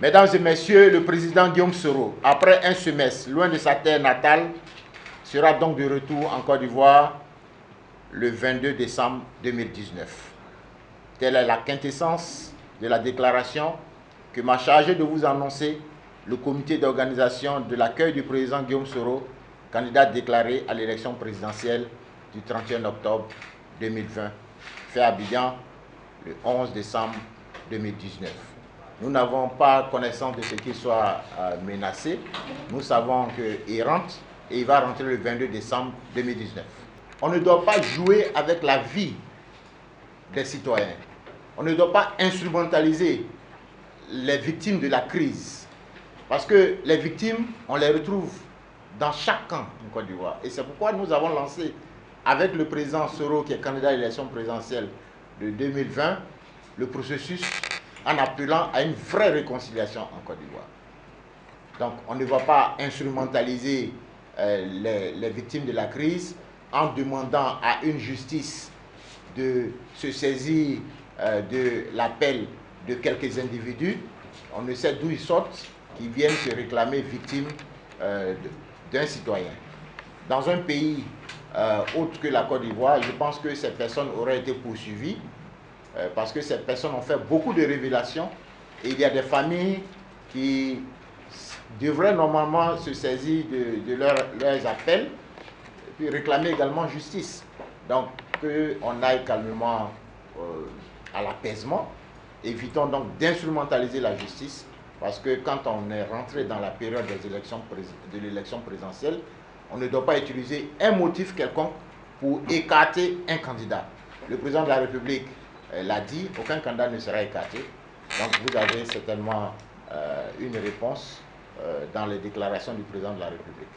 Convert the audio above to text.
Mesdames et messieurs, le président Guillaume Soro, après un semestre loin de sa terre natale, sera donc de retour en Côte d'Ivoire le 22 décembre 2019. Telle est la quintessence de la déclaration que m'a chargé de vous annoncer le comité d'organisation de l'accueil du président Guillaume Soro, candidat déclaré à l'élection présidentielle du 31 octobre 2020, fait à Abidjan le 11 décembre 2019. Nous n'avons pas connaissance de ce qu'il soit menacé. Nous savons qu'il rentre et il va rentrer le 22 décembre 2019. On ne doit pas jouer avec la vie des citoyens. On ne doit pas instrumentaliser les victimes de la crise. Parce que les victimes, on les retrouve dans chaque camp en Côte d'Ivoire. Et c'est pourquoi nous avons lancé, avec le président Soro, qui est candidat à l'élection présidentielle de 2020, le processus en appelant à une vraie réconciliation en Côte d'Ivoire. Donc on ne va pas instrumentaliser les victimes de la crise en demandant à une justice de se saisir de l'appel de quelques individus. On ne sait d'où ils sortent, qui viennent se réclamer victimes d'un citoyen. Dans un pays autre que la Côte d'Ivoire, je pense que ces personnes auraient été poursuivies parce que ces personnes ont fait beaucoup de révélations et il y a des familles qui devraient normalement se saisir de leurs appels et puis réclamer également justice. Donc qu'on aille calmement à l'apaisement. Évitons donc d'instrumentaliser la justice parce que quand on est rentré dans la période de l'élection présidentielle, on ne doit pas utiliser un motif quelconque pour écarter un candidat. Le président de la République l'a dit, aucun candidat ne sera écarté. Donc vous avez certainement une réponse dans les déclarations du président de la République.